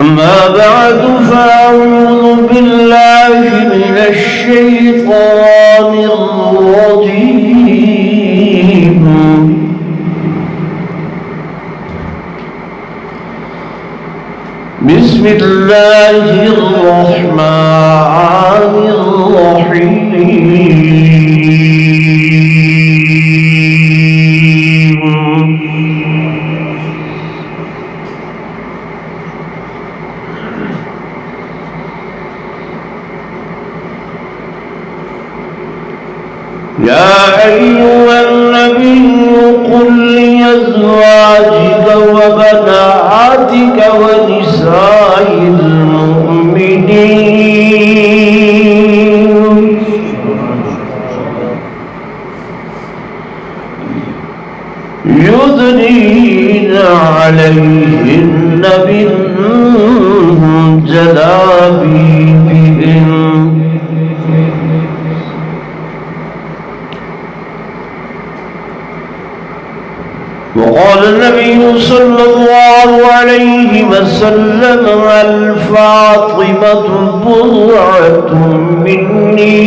أما بعد فأعوذ بالله من الشيطان الرجيم بسم الله الرحمن الرحيم يا أيها النبي قل لأزواجك وبناتك ونساء المؤمنين يدنين عليهن من جلابيبهن وقال النبي صلى الله عليه وسلم الفاطمة بضعة مني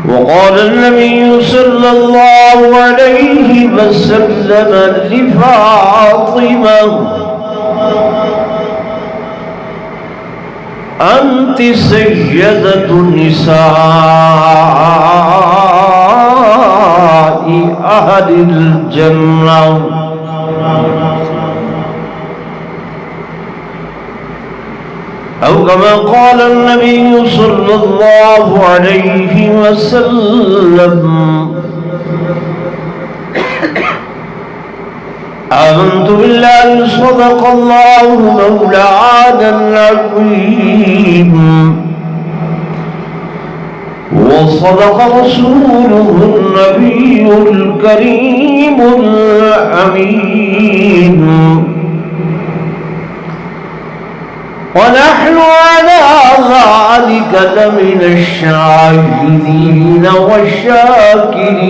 وقال النبي صلى الله عليه وسلم لفاطمة أنت سيدة نساء أهل الجنة أو كما قال النبي صلى الله عليه وسلم آمنت بالله صدق الله مولانا العظيم وصدق رسوله النبي الكريم الأمين ونحن على ذلك لمن الشاهدين والشاكرين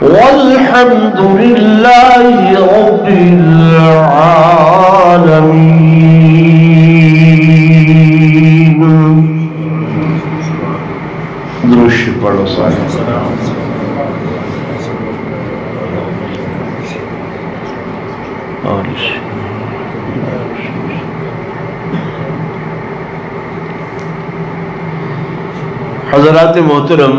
والحمد لله رب العالمين. درود پڑھو صاحب. حضرات محترم،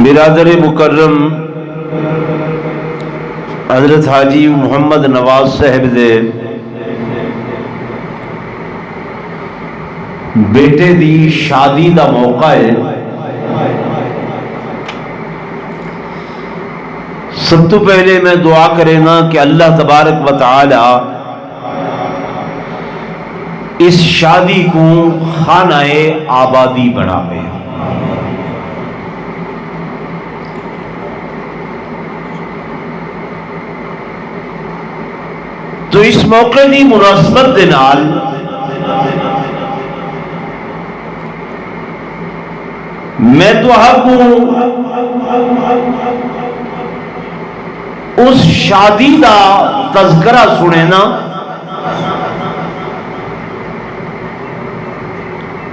برادر مکرم حضرت حاجی محمد نواز صاحب دے بیٹے دی شادی دا موقع ہے. سب تو پہلے میں دعا کرے نا کہ اللہ تبارک و تعالی اس شادی کو خانہ آبادی بناوے. تو اس موقع دی مناسبت دے نال میں تہاکوں اس شادی دا تذکرہ سنے نا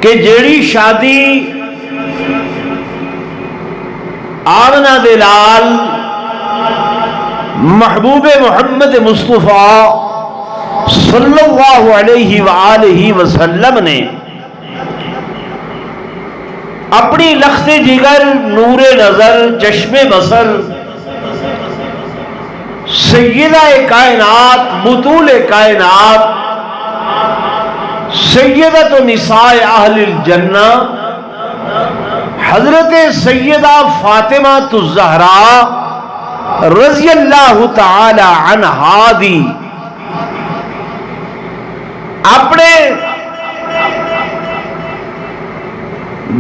کہ جیڑی شادی آمنہ دے لال محبوب محمد مصطفیٰ صلی اللہ علیہ وآلہ وسلم نے اپنی لخت جگر، نور نظر، چشم بصر، سیدہ کائنات، بطول کائنات، سیدۃ نساء اہل الجنہ حضرت سیدہ فاطمہ الزہراء رضی اللہ تعالی عنہا دی اپنے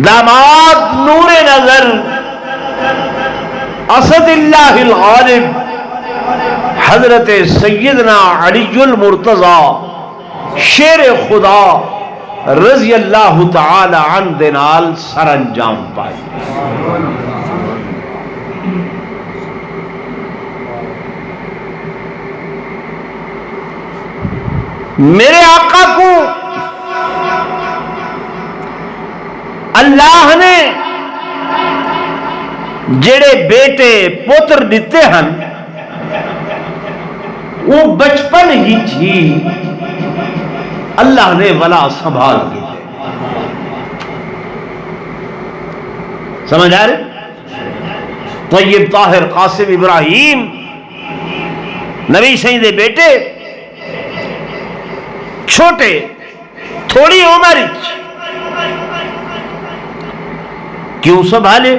داماد نور نظر اسد اللہ الغالب حضرت سیدنا علی المرتضی شیر خدا رضی اللہ تعالی عنہ دے نال سر انجام پائی. میرے آقا کو اللہ نے جڑے بیٹے پوتر دیتے ہیں وہ بچپن ہی تھی اللہ نے ولا سنبھال کے سمجھ آ رہے؟ طیب طاہر قاسم ابراہیم نبی سائیں دے بیٹے چھوٹے تھوڑی عمر کیوں سنبھالے؟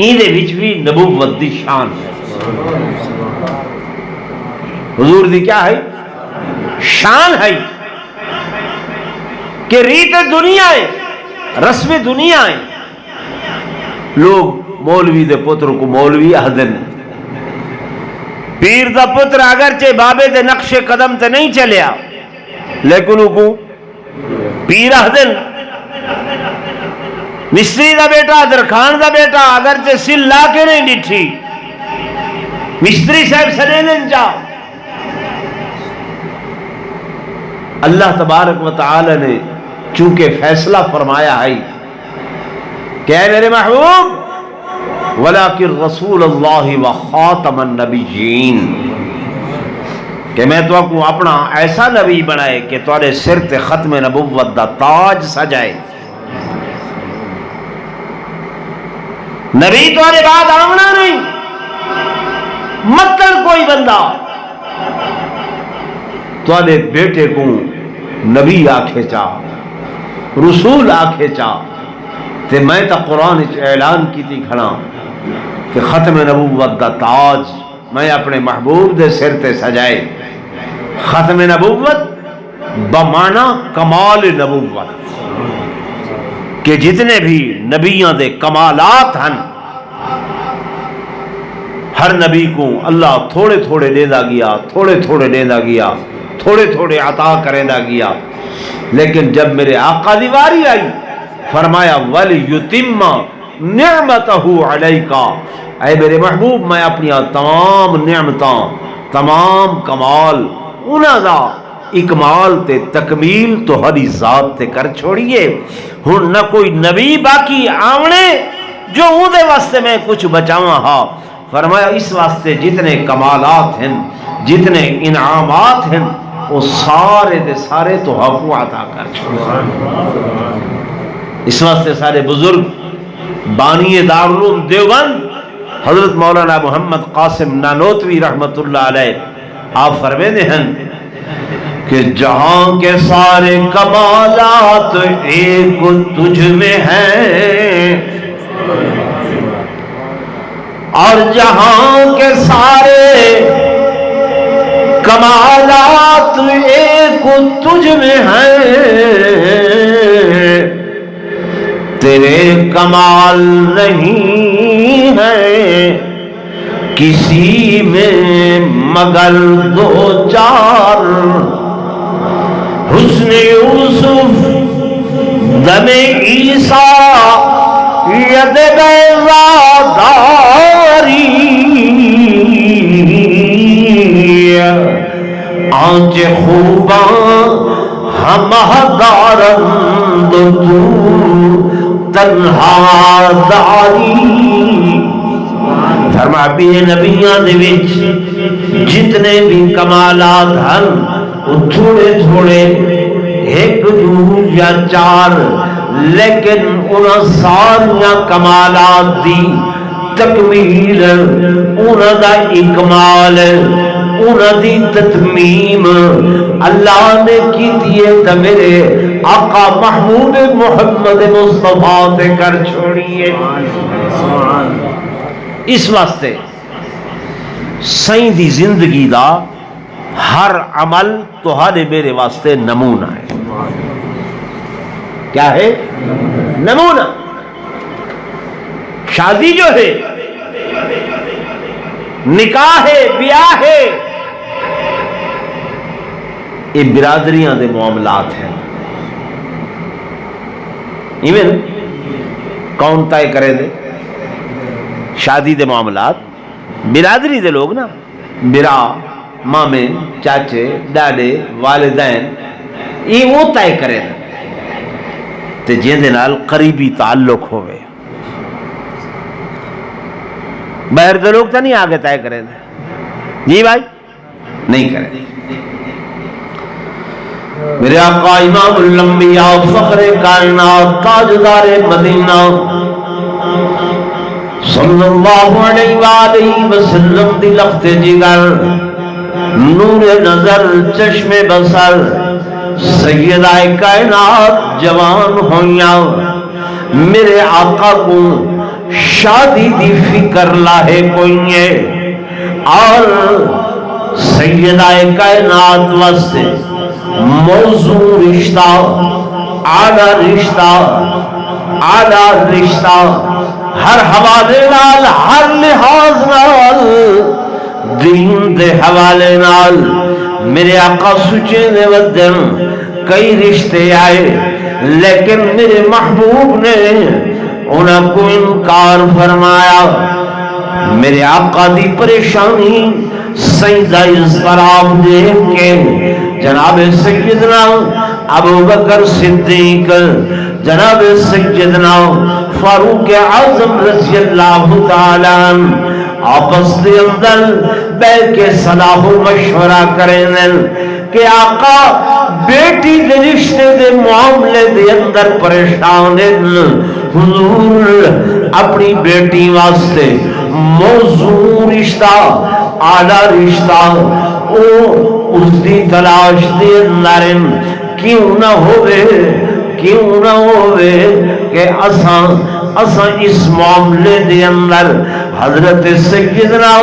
ایندے وچ بھی نبوت دی شان ہے. حضور دی کیا ہے؟ شان ہے کہ ریت دنیا ہے، رسم دنیا ہے. لوگ مولوی دے پتر کو مولوی آہدن، پیر دا پتر اگرچہ بابے دے نقش قدم تے نہیں چلیا لیکن وہ کو پیر آہدن. مصری دا بیٹا درخان دا بیٹا اگرچہ سل لا کے نہیں ڈٹھی مصری صاحب سنیدن جا. اللہ تبارک و تعالی نے چونکہ فیصلہ فرمایا ہے کہ اے میرے محبوب ولیکن رسول اللہ و خاتم النبیین، کہ میں تو کو اپنا ایسا نبی بنائے کہ تمہارے سر تے ختم نبوت دا تاج سجائے. نبی تمہارے بعد آمنا نہیں، مطلب کوئی بندہ تمہارے بیٹے کو نبی آکھے چاہ رسول آکھے چاہ تے میں تا قرآن اعلان کی تھی کھڑا کہ ختم نبوت دا تاج میں اپنے محبوب دے سر تے سجائے. ختم نبوت بمانا کمال نبوت، کہ جتنے بھی نبیاں دے کمالات ہیں ہر نبی کو اللہ تھوڑے تھوڑے دینا گیا، تھوڑے تھوڑے دینا گیا، تھوڑے تھوڑے عطا کرنا گیا. لیکن جب میرے آقا دی واری آئی فرمایا وَلِيُتِمَّ نِعْمَتَهُ عَلَيْكَ، اے میرے محبوب میں اپنی تمام نعمتاں تمام کمال انہاں دا اکمال تے تکمیل تو ہری ذات تے کر چھوڑیے. ہن نہ کوئی نبی باقی آونے جو اودے واسطے میں کچھ بچاواں ہاں. فرمایا اس واسطے جتنے کمالات ہیں جتنے انعامات ہیں وہ سارے دے سارے تو حق عطا کر چھوڑے. اس واسطے سارے بزرگ بانی دارالعلوم دیوبند حضرت مولانا محمد قاسم نانوتوی رحمت اللہ علیہ آپ فرمیندے ہیں کہ جہاں کے سارے کمالات ایک تجھ میں ہیں اور جہاں کے سارے کمالات ایک تجھ میں ہیں، تیرے کمال نہیں ہے کسی میں مگر دو چار. حسن یوسف دم عیسیٰ ید بیضاداری، آنچ خوباں ہم دارند تو تنہا داری. فرما بھی نبیاں دے وچ جتنے بھی کمالات ہیں وہ تھوڑے تھوڑے ایک دو یا چار، لیکن انہاں ساریاں کمالات دی تکمیل انہاں دا اکمال انہاں دی تتمیم اللہ نے کی دیئے تا میرے آقا محمود محمد مصطفیٰ تے کر چھوڑیے. اس واسطے سائیں دی زندگی دا ہر عمل تہاڈے میرے واسطے نمونہ ہے. کیا ہے؟ نمونہ. شادی جو ہے، نکاح ہے، بیاہ ہے، یہ برادریاں دے معاملات ہیں. ایویں کون طے کرے دے شادی دے معاملات؟ برادری دے لوگ نا، برا، مامے، چاچے، ڈاڈے، والدین، یہ وہ طے کرے دے تے جن دے نال قریبی تعلق ہوئے. باہر دے لوگ تو نہیں آگے طے کرے دے. جی بھائی نہیں کرے. میرے آقا امام الانبیاء فخر کائنات تاجدار مدینہ صلی اللہ علیہ وآلہ وسلم دی لخت جگر، نور نظر، چشم بصر، سیدہ کائنات جوان ہویاں. میرے آقا کو شادی دی فکر لاہے کوئی ہے، اور سیدہ کائنات واسطے موضوع رشتہ، اعلی رشتہ، ہر حوالے نال، ہر لحاظ نال، دین دے حوالے نال میرے آقا سچے نے ودن کئی رشتے آئے، لیکن میرے محبوب نے انہاں کو انکار فرمایا. میرے آقا دی پریشانی سیدہ اضطراب دیکھ کے جناب سیدنا ابو بکر صدیق، جناب سیدنا فاروق اعظم رضی اللہ تعالی عنہ آپس دے اندر بیٹھ کے صلاح و مشورہ کریں کہ آقا بیٹی دے رشتے دے معاملے دے اندر پریشان ہیں. حضور اپنی بیٹی واسطے موضوع رشتہ، اعلی رشتہ، اس دی تلاش دے اندر کیوں نہ ہوئے کہ اساں اس معاملے دے اندر حضرت سیدنا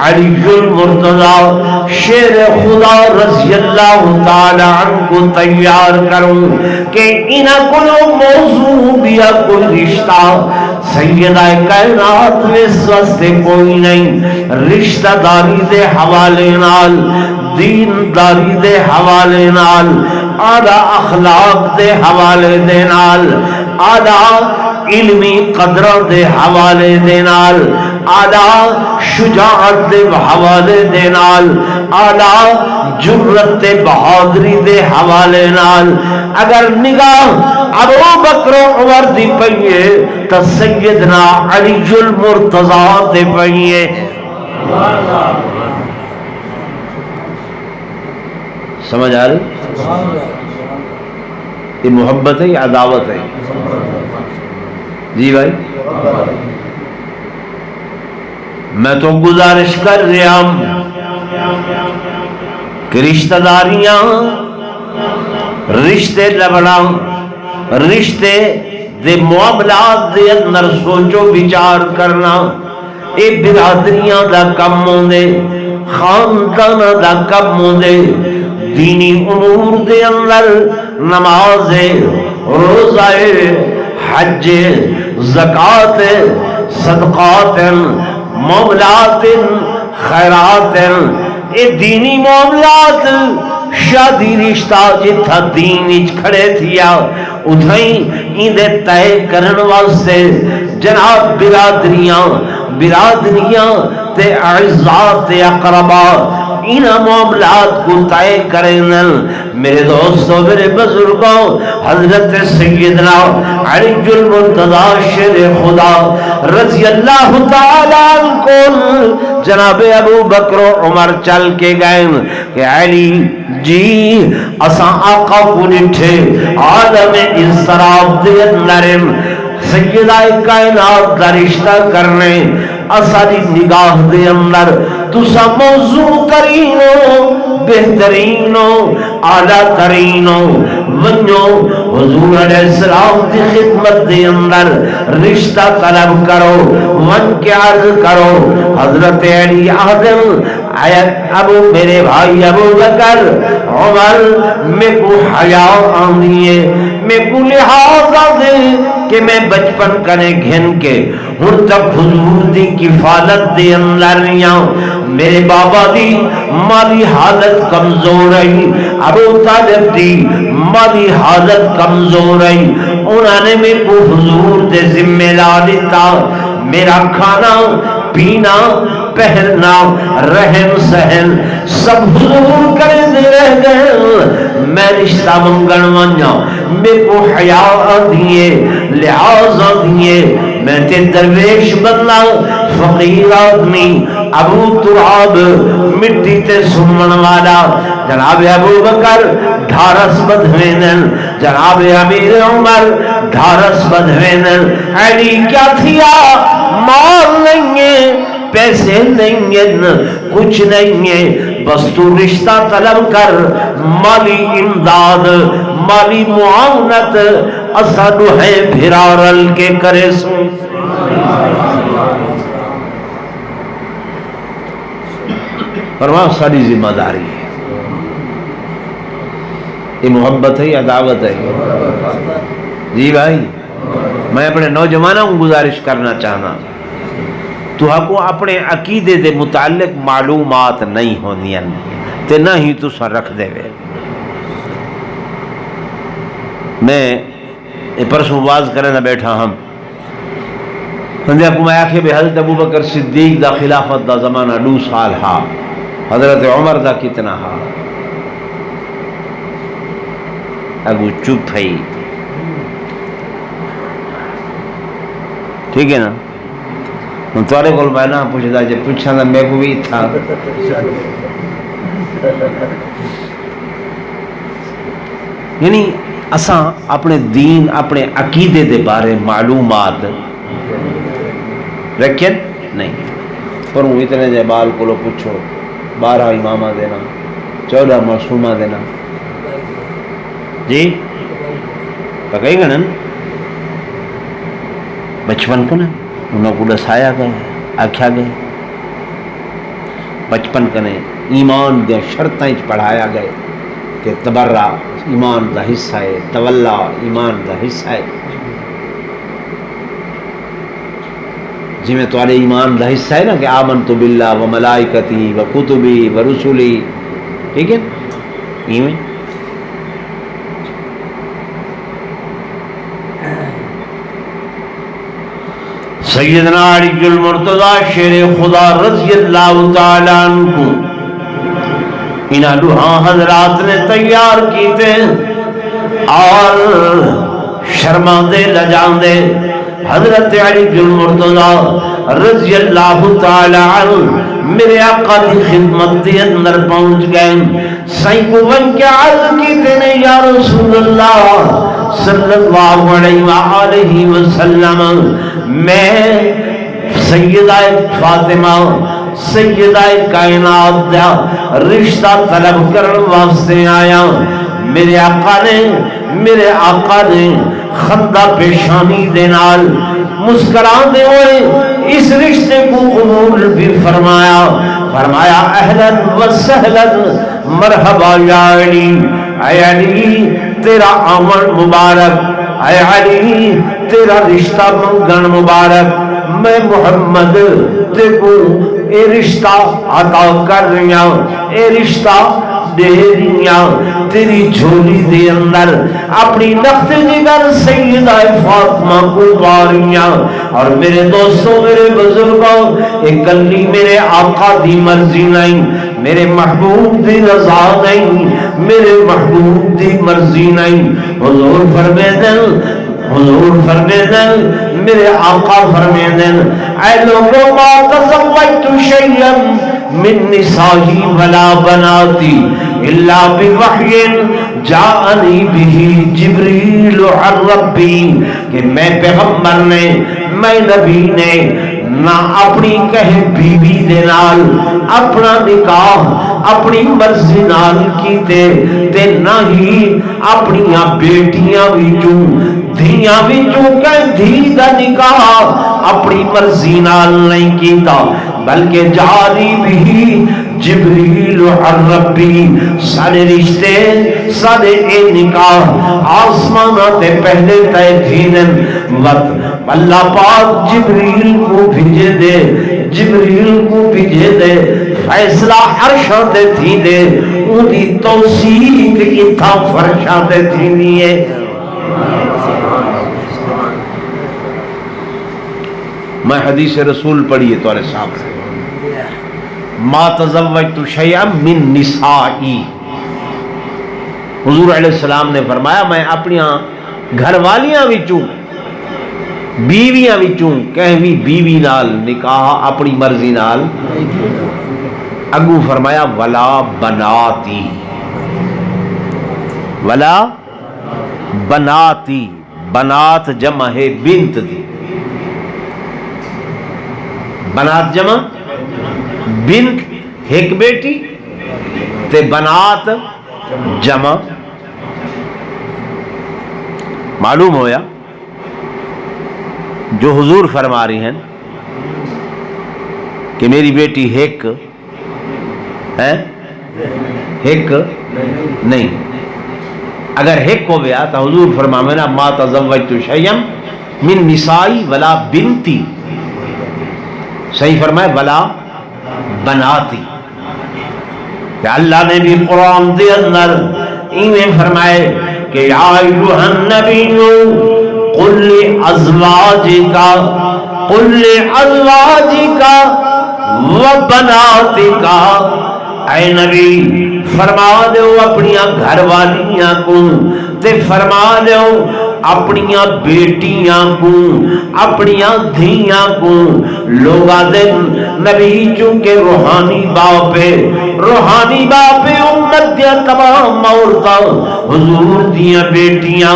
علی المرتضی شیر خدا رضی اللہ تعالی عنہ کو تیار کروں کہ انہاں کو موضوع دیا کوئی رشتہ سیدہ کائنات میں سوستے کوئی نہیں. رشتہ داری دے حوالے نال، دین داری دے حوالے نال، اعلی اخلاق دے حوالے دے نال، اعلی علمی قدروں دے حوالے دے نال، اعلی شجاعت دے حوالے دے نال، اعلی جرت دے بہادری دے حوالے نال اگر نگاہ ابو بکر و عمر دی پئیے تو سیدنا علی المرتضی دے پئیے. سمجھ آ رہی؟ یہ محبت ہے یا عداوت ہے؟ جی بھائی میں تو گزارش کر رہا ہوں کہ رشتہ داریاں، رشتے لبنا، رشتے دے معاملات دے اندر سوچو بچار کرنا، اے برادریاں دا کم ہوندے، خاندان دا کم ہوندے. دینی امور دے اندر نماز، روزہ، حج، زکوٰۃ، صدقات، معاملات، خیرات، اے دینی معاملات، شادی رشتہ جتھا دین اچ کھڑے تھیا اتھائی اندے طے کرن واسطے جناب برادریاں تے اعزاء تے اقربا انہاں معاملات کو طے کریں. میرے دوستو، میرے بزرگوں، حضرت سیدنا علی المرتضی شیر خدا رضی اللہ تعالیٰ عنہ کو جناب ابو بکر و عمر چل کے گئے کہ علی جی اساں آقا کو نٹھے عالم اضطراب دے اندر سیدہ کائنات دا رشتہ کرنے اساری نگاہ دے اندر تسا موضوع کرینو، بہترینو، اعلیٰ ترینو ونجو حضور علیہ السلام کی خدمت دے اندر رشتہ طلب کرو، ون کے عرض کرو. حضرت علی آدم ابو میرے بھائی ابو بکر عمر میں کو حیا آنی ہے، میں کو لحاظہ دے کہ میں بچپن کنے گھن کے ہن تک حضور دی کفالت دے اندر رہیاں. میرے بابا دی مالی حالت کمزور ہے، ابو طالب دی مالی حالت کمزور ہے، انہوں نے میرے کو حضور دے ذمہ لا دیتا. میرا کھانا پینا پہننا رہن سہن سب حضور کرے دے رہ گئے. میں رشتہ منگن ونجا میرے کو حیا دیے لحاظ دیے. میں تے درویش بننا فقیر آدمی ابو تراب مٹی تے سمن والا جناب ابو بکر ڈھارس بدھوینن، جناب امیر عمر ڈھارس بدھوینن. علی کیا تھیا؟ مال نہیں ہے، پیسے نہیں ہیں، کچھ نہیں ہے، بس تو رشتہ طلب کر، مالی امداد مالی معاونت اسد ہے بھرارل کے کرے سو. فرما ساری ذمہ داری ہے. یہ محبت ہے یا دعوت ہے؟ جی بھائی، میں اپنے نوجوانوں کو گزارش کرنا چاہنا تو کو اپنے عقیدے دے متعلق معلومات نہیں ہونی تے نہ ہی تو سن رکھ دے وے. میں پرسوں واز کرنے نہ بیٹھا ہم ہندے کو میں آکھے بے حضرت ابو بکر صدیق دا خلافت دا زمانہ 2 سال ہا، حضرت عمر دا کتنا ہا. اگو چپ ہے، ٹھیک ہے نا. ہوں تھوڑے کو میں نہ پوچھتا جب پوچھا تھا میں کو بھی تھا. یعنی اساں اپنے دین اپنے عقیدے دے بارے معلومات رکھیں نہیں. پر وہ اتنے جے بال کو پوچھو 12 امامہ دینا 14 معصومہ دینا جی پکئی گا نا بچپن کو نا انہوں کو دسایا گئے آکھیا گئے بچپن کنے ایمان دے شرطیں پڑھایا گئے کہ تبرہ ایمان دا حصہ ہے، تولا ایمان دا حصہ ہے. جی میں تمہارے ایمان دا حصہ ہے نا کہ آمنت باللہ و ملائکتی و کتبی و رسولی، ٹھیک ہے ایمیں سیدنا علی المرتضی شیر خدا رضی اللہ تعالیٰ عنہ انہاں دوہاں حضرات نے تیار کیتے اور شرماندے لجاندے حضرت علی المرتضی رضی اللہ تعالیٰ عنہ میرے آقا دی خدمت دی اندر پہنچ گئے. سائیں کو بن کے عرض کیتے نے یا رسول اللہ صلی اللہ علیہ وآلہ وسلم میں سیدہ فاطمہ سیدہ کائنات دا رشتہ طلب کرنے واسطے آیا. میرے آقا نے خندہ پیشانی دے نال مسکران دے ہوئے اس رشتے کو قبول بھی فرمایا. اہلاً و سہلاً مرحبا یا علی، اے علی تیرا آمن مبارک، اے علی تیرا رشتہ منگن مبارک. میں محمد تے کو اے رشتہ عطا کر رہا، اے رشتہ دے رہا تیری جھولی دے اندر اپنی نقط جگر سیدہ فاطمہ کو پا رہا. اور میرے دوستوں میرے بزرگوں ایک کلی میرے آقا دی مرضی نہیں، میرے محبوب دی رضا نہیں، میرے محبوب دی مرضی نہیں. حضور فرمیدن میرے آقا فرمیدن اے لوگوں ما تزوجت شیئا من نسائی ولا بناتی الا بوحی جاءنی بہی جبریل عن ربی، کہ میں پیغمبر نے میں نبی نے نہ اپنی کہیں بیوی دے نال اپنا نکاح اپنی مرضی نال کیتے تے نہ ہی اپنی بیٹیاں وچوں دھیاں وچوں کہیں دھی دا نکاح اپنی مرضی نال نہیں کیتا، بلکہ جاری بھی جبریل عن ربی، سارے رشتے سارے اے نکاح آسمانہ تے پہلے تے تھینن، وقت اللہ پاک جبریل کو بھیجے دے، جبریل کو بھیجے دے، فیصلہ عرشاں تے تھی دے، ان دی توثیق اتھا فرشاں تے تھی دیئے۔ میں حدیث رسول پڑھیے تورے سامنے، ما تزوجت شیئا من نسائی، حضور علیہ السلام نے فرمایا میں اپنی گھر والیاں وچوں بیویاں وچوں کہیں بیوی نال نکاح اپنی مرضی نال، اگو فرمایا ولا بناتی، ولا بناتی، بنات جمع ہے بنت دی، بنات جمع بنت ایک بیٹی تے بنات جمع، معلوم ہویا جو حضور فرما رہی ہیں کہ میری بیٹی ایک ہے، ایک نہیں، اگر ایک ہو گیا تو حضور فرمانا ما تزوجت شیئا من نسائی ولا بنتی، صحیح فرمائے ولا بناتی، کہ اللہ نے بھی قرآن دے اندر انہیں فرمائے کہ یا ایھا النبی قل لازواجک، قل لازواجک وبناتک، اے نبی فرما دو اپنی گھر والیاں کو تے فرما دو اپنی بیٹیاں کو، اپنی دھیاں کو، لوگا دن نبی چونکہ روحانی باپ ہے، روحانی باپ امت دیا تمام عورتاں حضور دیا بیٹیاں،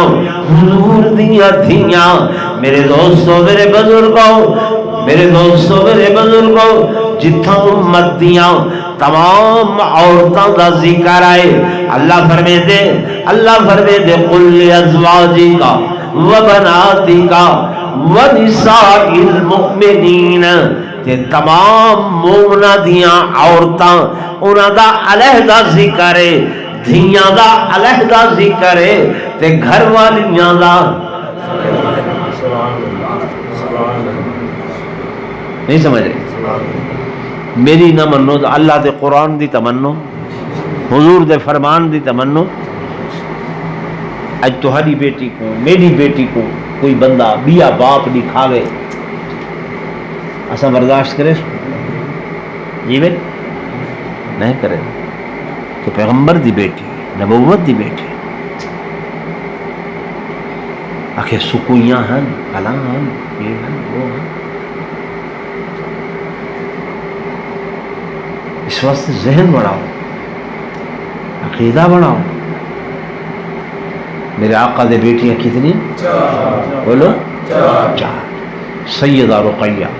حضور دیا دھیاں، میرے دوستو میرے بزرگوں، میرے دوستو میرے بزرگوں، جتھاں امت دیاں تمام عورتاں دا ذکر آئے، اللہ فرمے دے، اللہ فرمے دے قل لازواجک وبناتک ونساء المؤمنین، تے تمام مومنہ دیاں عورتاں انہاں دا علیحدہ ذکر ہے، دھیاں دا علیحدہ ذکر ہے، تے گھر والیاں دا نہیں سمجھ رہے؟ میری نہ منو تو اللہ دے قرآن دی تمنو، حضور دے فرمان دی تمنو، اج تہاڈی بیٹی کو میری بیٹی کو کوئی بندہ بیا باپ دکھاوے اسا برداشت کرے جی بھائی نہیں کرے، تو پیغمبر دی بیٹی نبوت دی بیٹی آخر سکویاں ہیں کلاں ہیں یہ ہیں وہ ہیں، اس واسطے ذہن بڑھاؤ، عقیدہ بڑھاؤ۔ میرے آقا دے بیٹیاں کتنی؟ بولو چار، سیدہ رقیہ،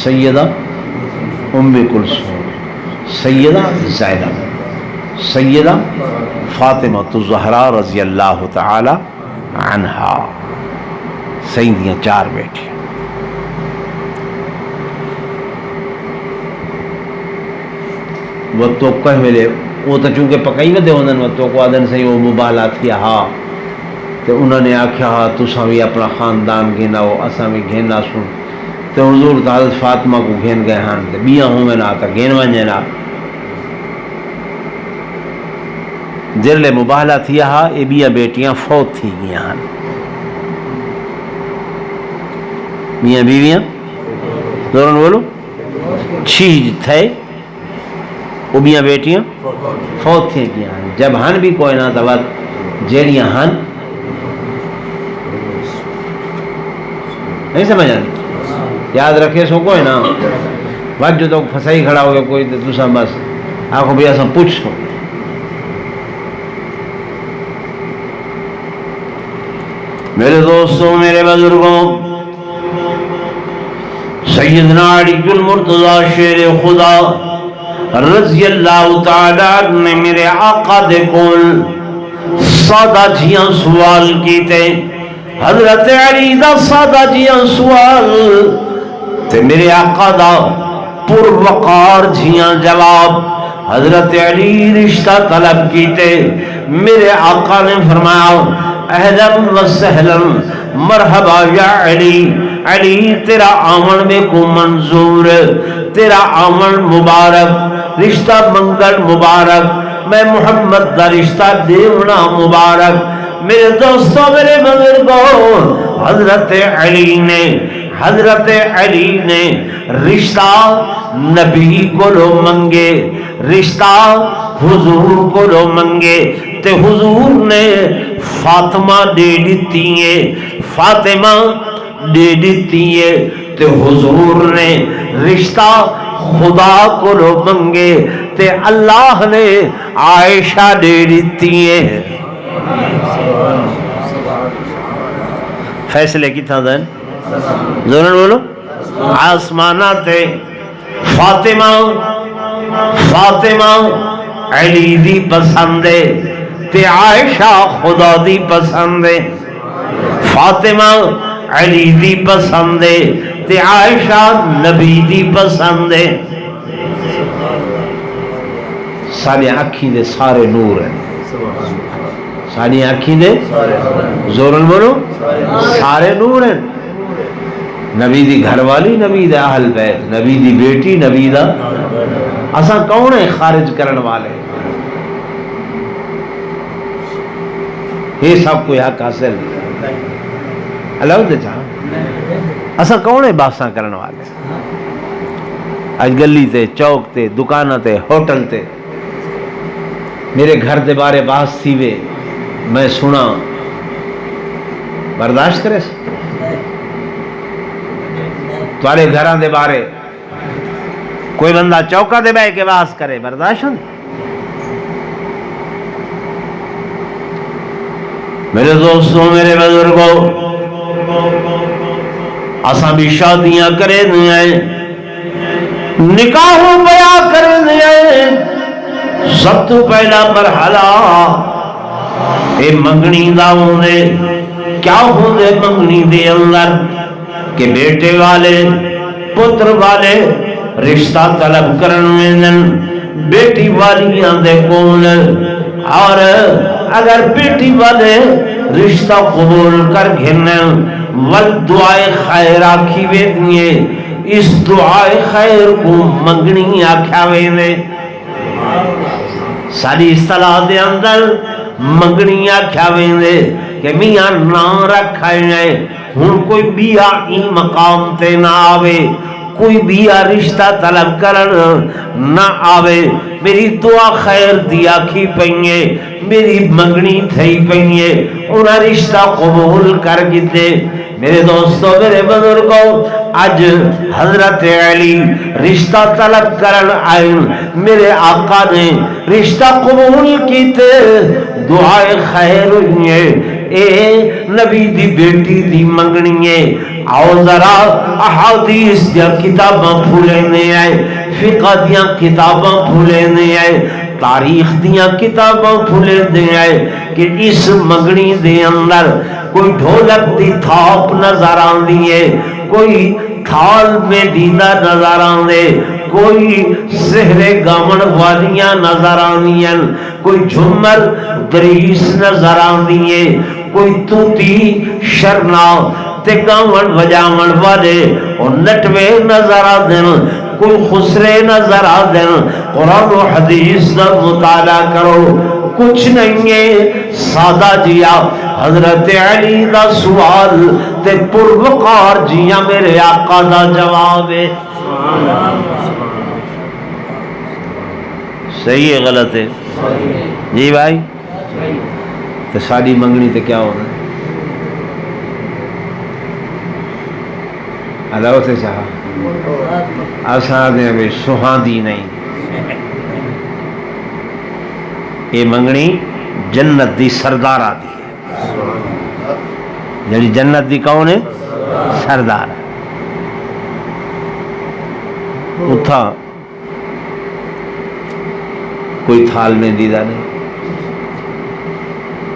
سیدہ ام کلثوم، سیدہ زینب، سیدہ فاطمہ الزہرا رضی اللہ تعالی عنہا، سیدیاں چار بیٹیاں۔ وہ تو کہہ ملے وہ تو چونکہ پکائی نہ دے ہوندن، وہ تو کو آدن سے وہ مبالات کیا ہاں، تو انہوں نے آکھیا ہاں تساں بھی اپنا خاندان گھینا ہو اساں بھی گھینا سن، تو حضور تو حضرت فاطمہ کو گھین گئے ہاں، تو بیاں ہوں میں نہ تا گھین ونجے نہ، جرلے مباہلہ تھیا ہاں یہ بیاں بیٹیاں فوت تھی گیا ہاں، میاں بیویاں دورن بولو چھیج تھے وہ بیاں بیٹیاں فوت تھی گیا ہاں، جب ہن بھی کوئی نہ تبت جیڑیاں ہن نہیں سمجھ آئی، یاد رکھے سو کوئی نہ وجہ تو پھنسائی کھڑا ہو گیا کوئی تو دوسرا بس آنکھوں بھی ایسا پوچھ سو۔ میرے دوستوں میرے بزرگوں، سیدنا علی المرتضی شیر خدا رضی اللہ تعالیٰ عنہ نے میرے آقا دے کول سادہ جیاں سوال کیتے، حضرت علی دا سادہ جیاں سوال تے میرے آقا دا پروقار جھیاں جواب حضرت علی رشتہ طلب کیتے. میرے آقا نے فرمایا اہلا و سہلا مرحبا یا علی. علی تیرا آمن میں کو منظور، تیرا آمن مبارک، رشتہ منگل مبارک، میں محمد دا رشتہ دیونا مبارک. میرے دوستوں میرے بزرگوں، حضرت علی نے رشتہ نبی کو لو منگے، رشتہ حضور کو لو منگے تے حضور نے فاطمہ دے دیتی ہے، فاطمہ دے دیتی ہے تے حضور نے رشتہ خدا کو لو منگے تے اللہ نے عائشہ دے دیتی ہے. فیصلے کی تھا دین ضرور بولو. آسمانہ تے فاطمہ علی دی پسند ہے تے عائشہ خدا دی پسند ہے. فاطمہ علی دی پسند ہے تے عائشہ نبی دی پسند ہے. ساری آنکھی دے سارے نور ہیں، ساری آنکھی دے زورن بولو سارے نور ہیں. نبی دی گھر والی، نبی دا اہل بیت، نبی دی بیٹی، نبی دا اساں کون ہے خارج کرن والے؟ یہ سب کوئی حق حاصل اللہ دے چاہ اساں کون ہے باساں کرن والے؟ اج گلی تے چوک تے دکانہ تے ہوٹل تے میرے گھر دے بارے بحث تھی وے، میں سنا برداشت کرے تھوڑے گھران دے بارے کوئی بندہ چوکا دے بے کے بحث کرے برداشت ہوں. میرے دوستوں میرے بزرگوں، اساں بھی شادیاں کرے دیں، نکاحوں بیاہ کرے دیں. سب تو پہلا مرحلہ اے منگنی دا ہوندے. کیا ہوندے منگنی دے اندر کہ بیٹے والے پتر والے رشتہ طلب کرنے بیٹی والیاں دے کون، اور اگر بیٹی والے رشتہ قبول کر گھنے والدعائے خیر آکھی ویدنیے، اس دعائے خیر کو منگنی آکھا ویدنے. ساری اصطلاح دے اندر منگنی آکھا ویدنے کہ میاں نام رکھائے جائے. ہن کوئی بیا ای مقام تے نہ آوے، کوئی بیا رشتہ طلب کرن نہ آوے، میری دعا خیر دی آکھی پئیے، میری منگنی تھئی پئیے، انہاں رشتہ قبول کر گئے. میرے دوستوں میرے بزرگوں، آج حضرت علی رشتہ طلب کرن آئے، میرے آقا نے رشتہ قبول کیتے، دعائے خیر ہوئے. اے نبی دی بیٹی دی منگنی ہے. آؤ ذرا احادیث دیا کتاباں پھولنے آئے، فقہ دیا کتاباں پھولنے آئے، تاریخ دیا کتاباں پھولنے آئے کہ اس منگنی دے اندر کوئی ڈھولک دی تھاپ نظر آندی ہے، کوئی تھال میں دیدہ نظر آندے، کوئی سہرے گامن والیاں نظر آندیاں، کوئی جھمر دریس نظر آندیے، کوئی توتی شرنا تے گامن وجامن والے اور نٹوے نظر آدن، کوئی خسرے نظر آدن. قرآن و حدیث دا مطالعہ کرو، کچھ نہیں ہے سادہ جیا. حضرت علی دا سوال تے پروقار جیا میرے آقا دا جواب ہے. صحیح ہے غلط ہے جی بھائی؟ تو ساری منگنی تے کیا ہونا اللہ سے چاہا آسان دے ہمیں سہاندی نہیں. یہ منگنی جنت دی سردار آتی ہے، جڑی جنت دی کون ہے؟ سردار. اتھا کوئی تھال میں دیدہ نہیں،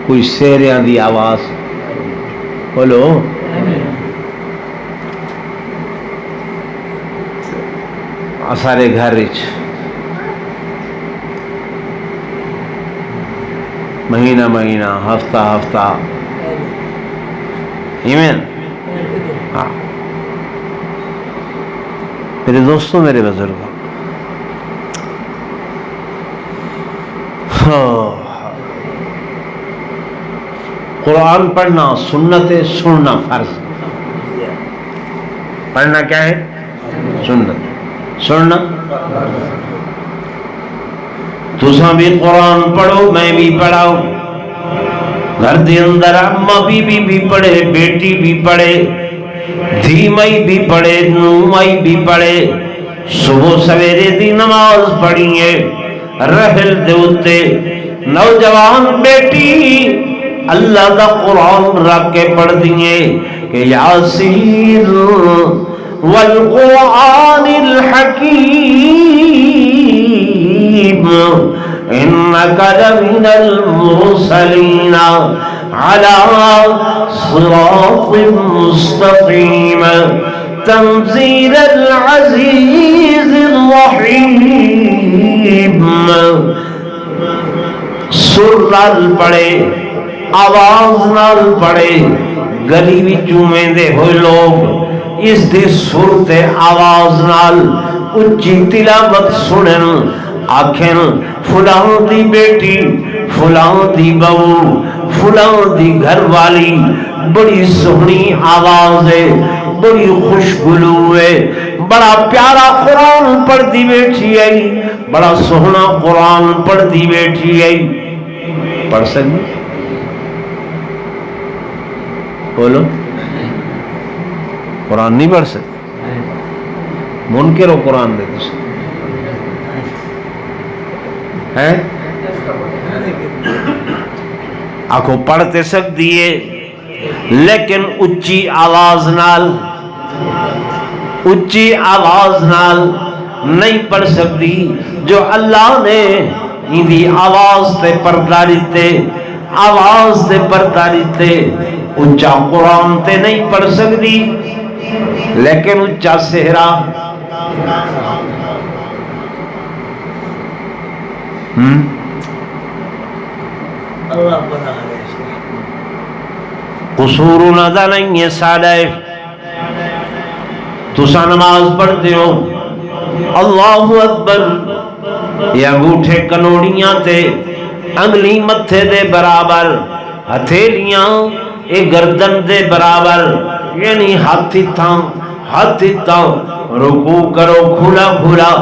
کوئی سہریاں دی آواز بولو سارے گھر مہینہ مہینہ ہفتہ ہفتہ ایمین. ہاں میرے دوستوں میرے بزرگوں، قرآن پڑھنا سنت ہے، سننا فرض. پڑھنا کیا ہے؟ سنت. سننا تساں بھی قرآن پڑھو، میں بھی پڑھاؤ. گھر دے اندر اماں بی بھی پڑھے، بیٹی بھی پڑھے، دھی مائی بھی پڑھے، نو مائی بھی پڑھے. صبح سویرے دی نماز پڑھیے. رحل دے اتے نوجوان بیٹی اللہ دا قرآن رکھ کے پڑھ دیئے کہ یاسین والقرآن الحکیم انک لمن المرسلین علی صراط مستقیم تنزیل العزیز الرحیم. سر نال پڑے، آواز نال پڑے. گلی وچوں ویندے ہوئے لوگ اس دے سر تے آواز نال اچھی تلاوت سنن، آکھن فلاں دی بیٹی، فلاں دی بہو، فلاں دی گھر والی بڑی سہنی آواز ہے، بڑی خوشگلو ہے، بڑا پیارا قرآن پڑھ دی بیٹھی ہے، بڑا سہنا قرآن پڑھ دی بیٹھی ہے. پڑھ سکتے بولو؟ قرآن نہیں پڑھ سکتے؟ منکر ہو قرآن دے دو ہے؟ آنکھوں پڑھتے سکتی ہے لیکن اچھی آواز نال نہیں پڑھ سکتی. جو اللہ نے اندھی آواز تے پردہ دیتے، آواز تے پردہ دیتے، اچھا قرآن تے نہیں پڑھ سکتی لیکن اچھا سہرا قصور نہ نہیں ہے. سادہ تسا نماز پڑھتے ہو اللہ اکبر، یہ انگوٹھے کنوڑیاں تے انگلی متھے دے برابر، ہتھیلیاں اے گردن دے برابر، یعنی ہاتھ اتھاں رکوع کرو کھلا کھلا،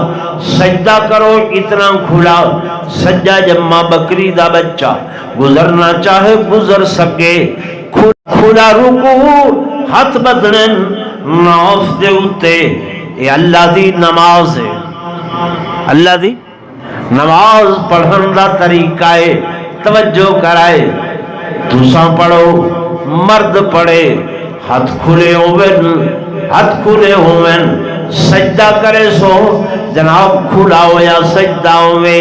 سجدہ کرو اتنا کھلا. سجدہ جمع بکری دا بچہ گزرنا چاہے گزر سکے. کھلا رکوع ہاتھ بدنن ناف دے اتے. یہ اللہ دی نماز ہے. اللہ دی نماز پڑھن دا طریقہ ہے. توجہ کرائے تساں پڑھو، مرد پڑھے، ہاتھ کھلے ہوئن، سجدہ کرے سو جناب کھلا ہویا سجدہ ہوئے.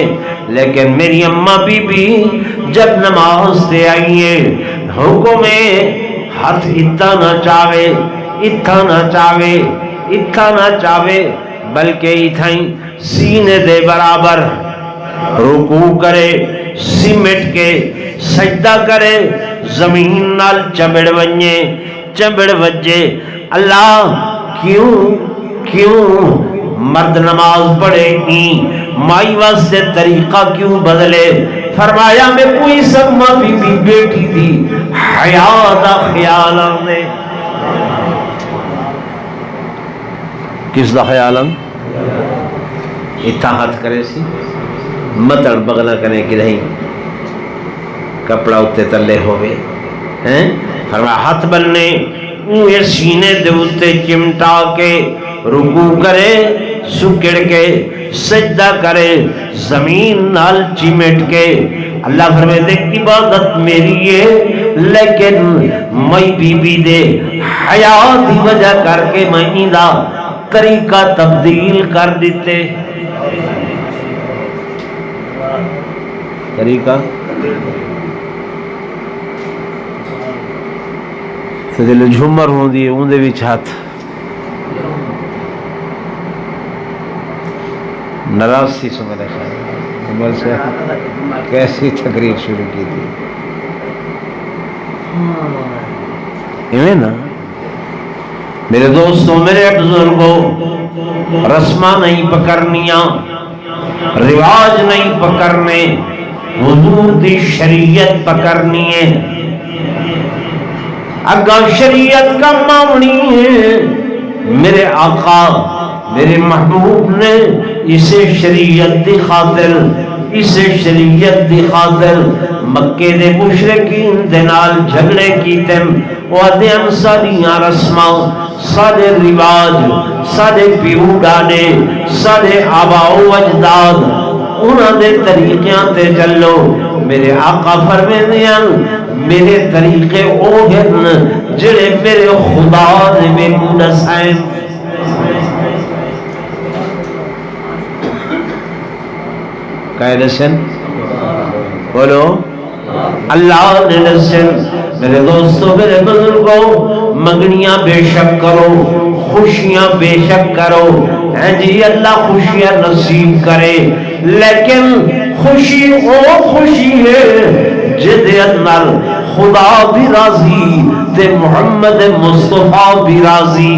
لیکن میری اماں بی بی جب نماز سے آئیے حکم ہاتھ اتھا نہ چاہے بلکہ اتھائیں سینے دے برابر رکوع کرے، سمٹ کے سجدہ کرے، زمین نال چمڑ وجے. اللہ کیوں مرد نماز پڑھے گی، مائی واسطے طریقہ کیوں بدلے؟ فرمایا میں کوئی سما بی بی بیٹی تھی، حیا دا خیال آنے. کس دا خیال آن؟ اتحاد کرے سی متڑ بغلہ کرنے کی نہیں، کپڑا اتے تلے ہوئے. فرمایا ہاتھ بننے یہ سینے دے اتے چمٹا کے رکوع کرے، سکڑ کے سجدہ کرے، زمین نال چمٹ کے. اللہ فرمائے دے عبادت میری ہے لیکن میں بی بی دے حیاء دی وجہ کر کے میں دا طریقہ تبدیل کر دیتے. طریقہ دل جھومر ہوں دی اون دے وچ ہاتھ ناراض سی سو میرے خیال عمر سے کیسی تقریر شروع کی تھی نا میرے دوستوں میرے بزرگوں، رسماں نہیں پکڑنیاں، رواج نہیں پکڑنے، حضور دی شریعت پکڑنی ہے۔ اگا شریعت کا مامنی ہے، میرے آقا میرے محبوب نے اسے شریعت دی خاطر مکے دے مشرکین دے نال جھگڑے کیتے، وہدیاں ساریاں رسماں، سارے رواج، سارے پیو ڈاڈے، سارے آبا و اجداد، انہاں دے طریقیاں تے چلو۔ میرے آقا فرمیندے ہیں میرے طریقے او ہن جڑے میرے خدا نے مینوں دسائے۔ کہے دسن بولو اللہ نے دسن۔ میرے دوستو میرے بزرگوں، منگنیاں بے شک کرو، خوشیاں بے شک کرو، جی اللہ خوشیاں نصیب کرے، لیکن خوشی او خوشی ہے جدے اندر خدا بھی راضی تے محمد مصطفیٰ بھی راضی۔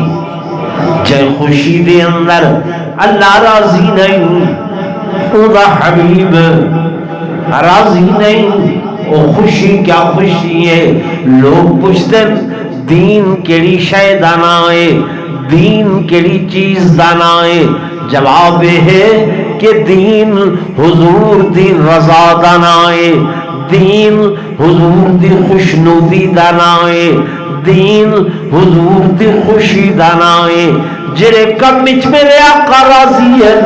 جے خوشی دے اندر اللہ راضی نہیں، اوہ حبیب راضی نہیں، وہ خوشی کیا خوشی ہے؟ لوگ پوچھتے دین کیڑی شے دانا ہے، دین کیڑی چیز دانا ہے؟ جواب ہے کہ دین حضور دی رضا دانا ہے، دین حضور دی خوشنودی دانا ہے، دین حضور دی خوشی دانا ہے۔ جڑے کم وچ میرے آقا راضی ہیں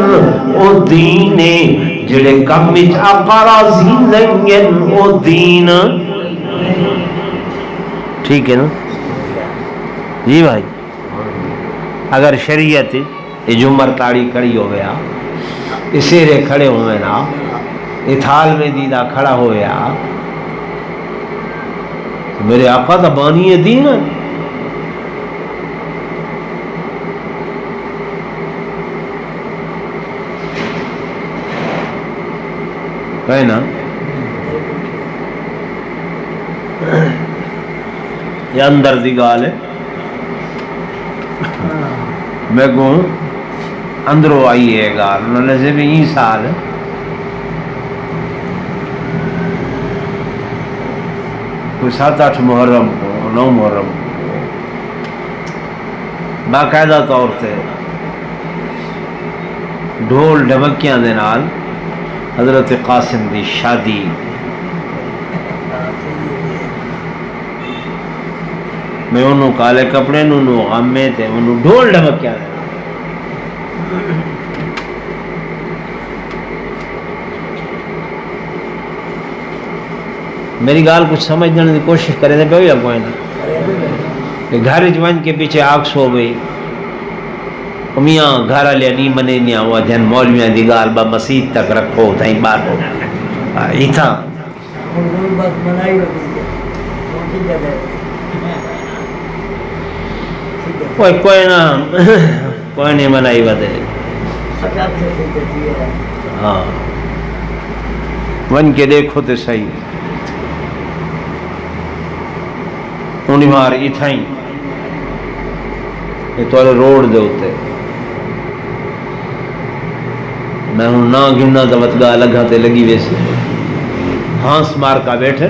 او دین ہے، جڑے کم وچ آقا راضی نہیں ہیں او دین۔ ٹھیک ہے نا جی بھائی؟ اگر شریعت یہ جو مرتاڑی کھڑی ہو گیا، اسیرے کھڑے ہوئے نا، اتھال میں دیدہ کھڑا ہو گیا، میرے آقا تو بانی دین ہے۔ ہے نا؟ یہ اندر دی گال ہے، میں کہوں اندروں آئی ہے گال، انہوں نے سے بھی یہ سال کوئی 7-8 محرم کو 9 محرم کو باقاعدہ طور سے ڈھول ڈھمکیاں دے نال حضرت قاسم دی شادی، میں انہوں کالے کپڑے انہوں غم میں تھے، انہوں ڈھول ڈھمکیاں دے میری گال کچھ سمجھ جانے کی کوشش کریں تھے پہ کوئی نہ کہ گھر جوان کے پیچھے آگ سو گئی میاں گھر لیا نہیں منے نہیں ہوا جن مولویاں دی گال با مسجد تک رکھو تھیں بات ہو ایتھا کوئی نہیں منائی بدے ہاں ون کے دیکھو تے صحیح انہی مار ایتھا ہی یہ تو روڈ دے ہوتے میں ہوں نہ گھننا دوتگاہ لگا تے لگی ویسی ہانس مار کا بیٹھے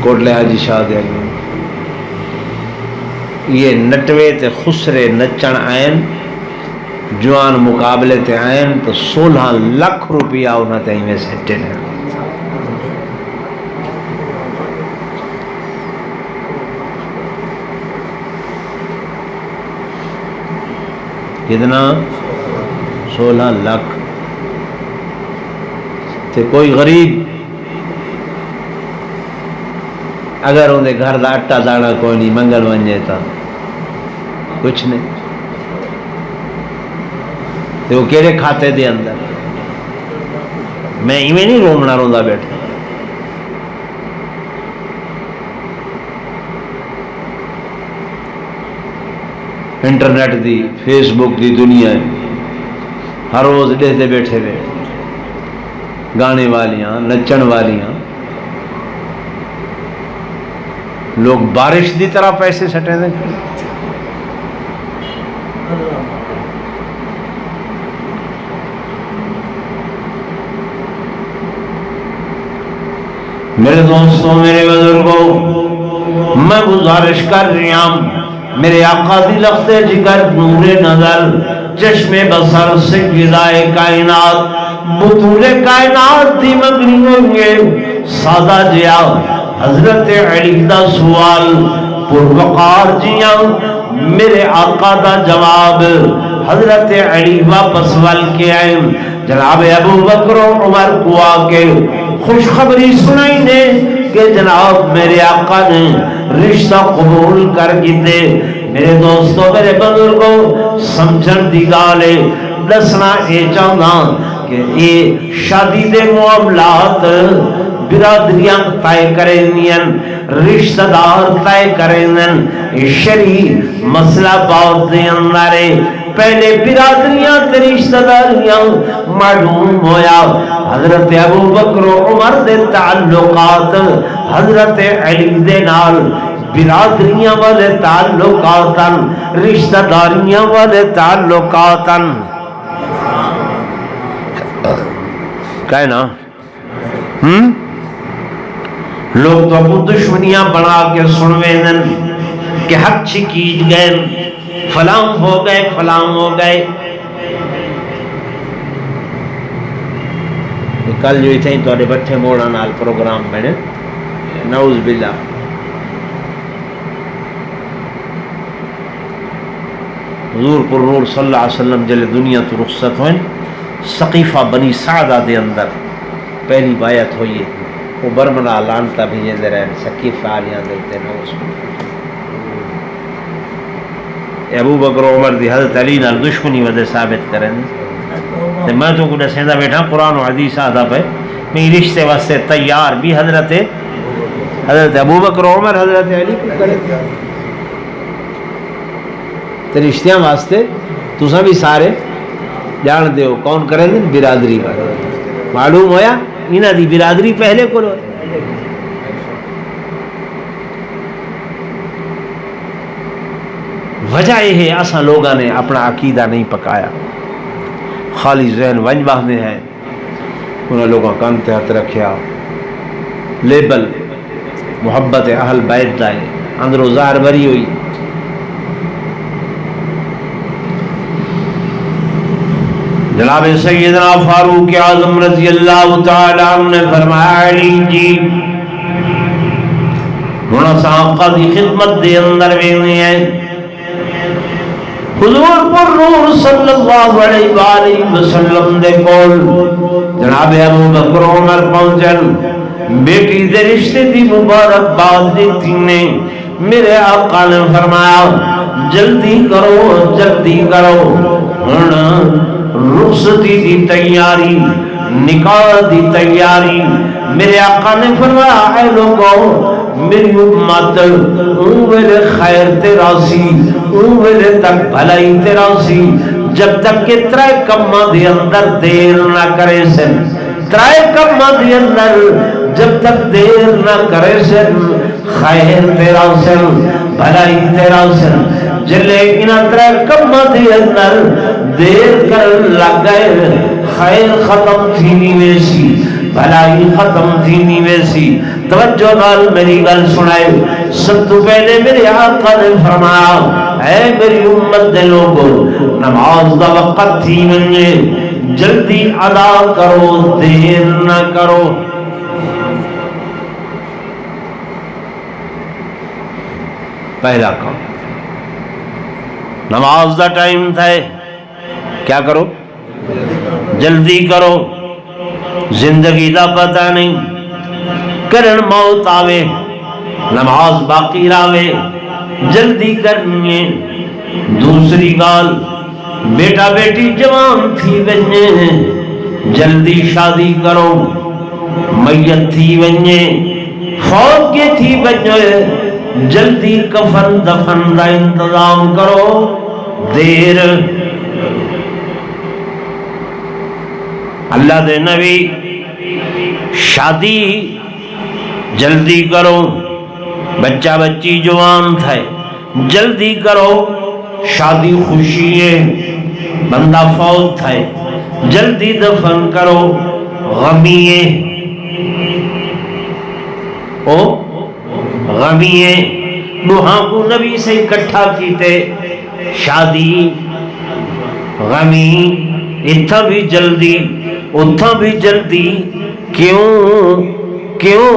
کوٹلے حاجی شاہ دے آگے یہ نٹوے تے خسرے نچن آئین جوان مقابلے تے آئین تو 16 لاکھ روپیہ انہاں تے میں سیٹے نے کتنا 16 لاکھ تے کوئی غریب اگر انہیں گھر دا اٹا دانا کوئی نہیں منگل ونجے تا کچھ نہیں تے وہ کیڑے کھاتے دے اندر میں ایویں نہیں رومنا روندا بیٹھا انٹرنیٹ دی فیس بک دی دنیا ہے ہر روز ڈہتے بیٹھے ہوئے گانے والیاں نچن والیاں لوگ بارش دی طرح پیسے سٹے دیں. میرے دوستوں میرے بزرگوں میں گزارش کر رہا ہوں میرے آقا دی لخت جگر نور نظر چشم بصر سیدائے کائنات بطول کائنات دی مگنی ہونگے سادہ جیا حضرت علی دا سوال پروقار جیاں میرے آقا دا جواب حضرت علی واپس ول کے آئے جناب ابو بکر و عمر کو آکے خوشخبری سنائی دے کہ جناب میرے آقا نے رشتہ قبول کر گئے. میرے دوستوں میرے بزرگوں سمجھن دی گالے دسنا اے چاہنا کہ یہ شادی دے معاملات برادریاں طے کریں رشتہ دار طے کریں شرعی مسئلہ بہت دے اندر پہلے برادریاں تے رشتہ داریاں معلوم ہویا. حضرت ابو بکر و عمر دے تعلقات حضرت علی دے نال برادریاں والے تعلقات رشتہ داریاں والے تعلقات کہنا لوگ تو ابو دشمنیاں بنا کے سنوے دن کہ حق چکیج گئے فلاں ہو گئے فلاں ہو گئے. کل جو تھے تو بٹھے موڑا نال پروگرام بنے نعوذ باللہ حضور پر نور صلی اللہ علیہ وسلم جلے دنیا تو رخصت ہوئیں سقیفہ بنی سعدہ دے اندر پہلی بایت ہوئی ہے وہ برمنا لانتا بھی یہ ذرا سقیفہ آلیاں دیتے نعوذ ابو بکر عمر دی حضرت علی نال دشمنی ودے ثابت کریں میں تو کچھ سیدھا بیٹھا قرآن و حدیث آدھا پہ میں رشتے واسطے تیار بھی حضرت ابو بکر عمر حضرت علی کو کرے تے رشتیاں واسطے تساں بھی سارے جان دیو کون کریں دن برادری والے معلوم ہویا انہاں دی برادری پہلے کو وجہ یہ ہے اساں لوگاں نے اپنا عقیدہ نہیں پکایا خالی ذہن ونج باندھے ہیں انہوں لوگوں کان تے ہاتھ رکھیا لیبل محبت اہل بیت دائے اندرو ظاہر بری ہوئی. جناب سیدنا فاروق اعظم رضی اللہ تعالی عنہ نے فرمایا علی جی ہونا صحابہ دی خدمت دے اندر وینے ہیں حضور پر نور صلی اللہ علیہ وآلہ وسلم دے کول جناب ابو بکر عمر پہنچن بیٹی دے رشتے دی مبارک بات دیتی نے میرے آقا نے فرمایا جلدی کرو رخصتی دی تیاری نکاح دی تیاری. میرے آقا نے فرمایا اے لوگوں میری امت اوہلے خیر تیرا سی اوہلے تک بھلائی تیرا سی جب تک کہ ترائے کمہ دی اندر دیر نہ کرے سن ترائے کمہ دی اندر جب تک دیر نہ کرے سن خیر تیرا سن بھلائی تیرا سن جلے انہ ترائے کمہ دی اندر دیر کر لگ گئے خیر ختم تھی نہیں ویسی بھلائی ختم تھی نہیں ویسی. توجہ نال میری گل سنائے سب تو پہلے میرے آقا نے فرمایا اے میری امت دے لوگو نماز دا وقت تھی منجے جلدی ادا کرو دیر نہ کرو. پہلا کام نماز دا ٹائم تھا کیا کرو جلدی کرو زندگی دا پتہ نہیں کرن موت آوے نماز باقی راوے جلدی کرنی ہے. دوسری گال بیٹا بیٹی جوان تھی بننے جلدی شادی کرو میت تھی بننے فوت کے تھی بننے جلدی کفن دفن دا انتظام کرو. دیر اللہ دے نبی شادی جلدی کرو، بچہ بچی جوان تھے جلدی کرو، شادی خوشی ہے، بندہ فوت تھے جلدی دفن کرو، غمی ہے او غمی ہے، دوہاں کو نبی سے اکٹھا کیتے شادی غمی، اتھا بھی جلدی اتھا بھی جلدی، کیوں کیوں؟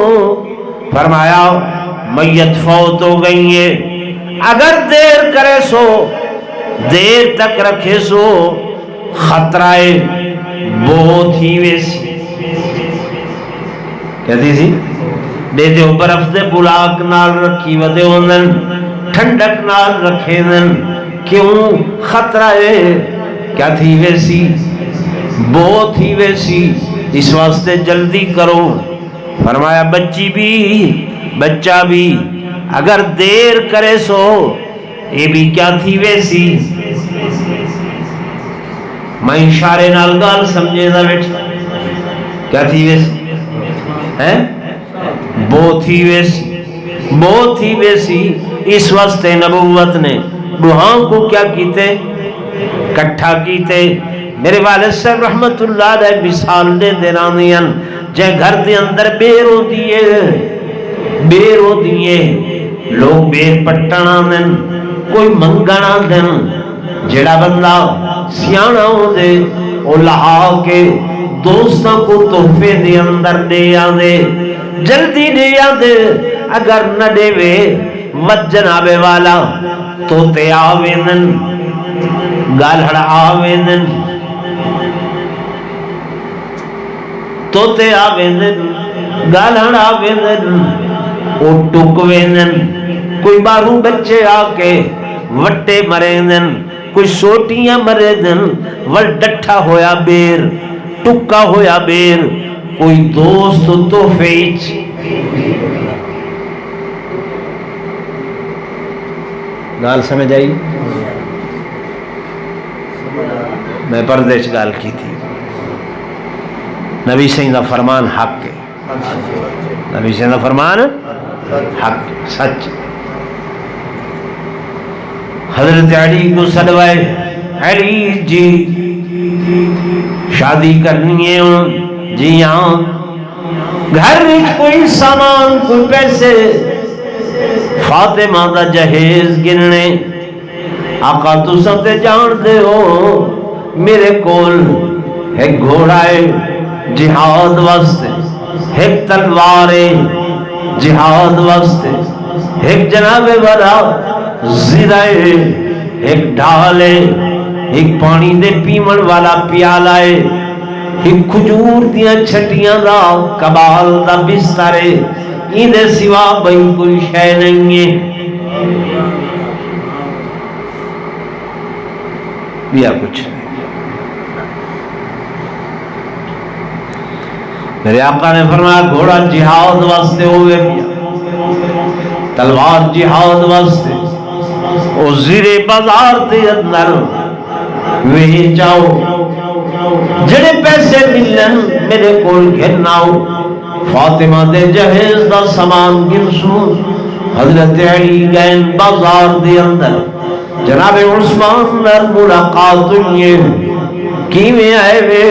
فرمایا میت فوت ہو گئی ہے، اگر دیر کرے سو دیر تک رکھے سو خطرہ بہت ہی ویسی کہتی سی دے دے برف دے بلاک نال رکھی ودے ہوندن ٹھنڈک نال رکھے دن، کیوں؟ خطرہ ہے کیا تھی ویسی بہت ہی ویسی، اس واسطے جلدی کرو۔ فرمایا بچی بھی بچہ بھی اگر دیر کرے سو یہ بھی کیا تھی ویسی، میں اشارے نال گال سمجھے دا بیٹھا کیا تھی ویسی ہے، بہت ہی ویسی بہت ہی ویسی، اس واسطے نبوت نے دوہاں کو کیا کیتے کٹھا کیتے۔ میرے والد صاحب رحمت اللہ علیہ مثال دے دینانیاں جے گھر دے اندر بیر ہو دیئے لوگ بیر پٹنا دن کوئی منگنا دن، جڑا بندہ سیانا ہو دے او لہا کے دوستوں کو تحفے دے اندر دے آدے جلدی دے آدے، اگر نہ دے وے ود جناب والا توتے آویندن گالھڑ آویندن توتے آویندن گالھڑ آویندن او ٹک ویندن، کوئی باروں بچے آکے وٹے مریندن، کوئی سوٹیاں مریندن، ول ڈٹھا ہویا بیر ٹکا ہویا بیر، کوئی دوست تو فیچ گال سمجھ آئی؟ میں پردیش گال کی تھی، نبی سیدہ فرمان حق ہے، نبی سیدہ فرمان حق سچ۔ حضرت علی کو صلوائے علی جی شادی کرنی ہے جی ہاں، گھر کوئی سامان کوئی پیسے فاطمہ دا جہیز گننے، آقا تو سب تے جان دے ہو میرے کول ایک گھوڑا ہے جہاد واسطے، ایک تلوار ہے جہاد واسطے، ایک جناب والا زیرہ ہے، ایک ڈھال ہے، ایک پانی دے پیمن والا پیالہ ہے، ایک کھجور دیاں چھٹیاں دا کبال دا بستر ہے، انہیں سوا بھئی کوئی شے نہیں ہے، بیا کچھ نہیں۔ میرے آقا نے فرمایا گھوڑا جہاد واسطے ہوئے بیا، تلوار جہاد واسطے، او زیرے بازار دے اندر وہی جاؤ، جڑے پیسے ملن میرے کول گھناؤ، فاطمہ دے جہیز دا سامان گنسو۔ حضرت علی گئن بازار دے اندر، جناب عثمان در ملاقات ہوئی کی میں آئے وے،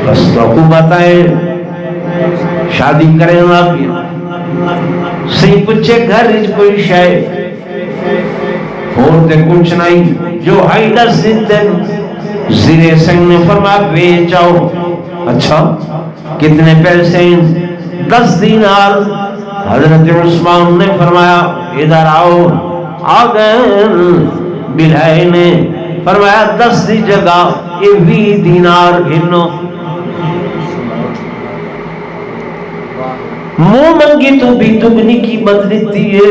بس تو کو بتائے شادی کریں گا پیا، سی پچھے گھر کوئی شاید اور تے کچھ نہیں، جو ہائی دس دیتے زیرے سنگ نے فرمایا بیچ آؤ۔ اچھا کتنے پیسے؟ 10 دینار۔ حضرت عثمان نے فرمایا ادھر آؤ، آگئے بلہائی نے فرمایا 10 دی جگہ 20 دینار گھنو، منہ منگی تو بھی دگنی قیمت دیتی ہے۔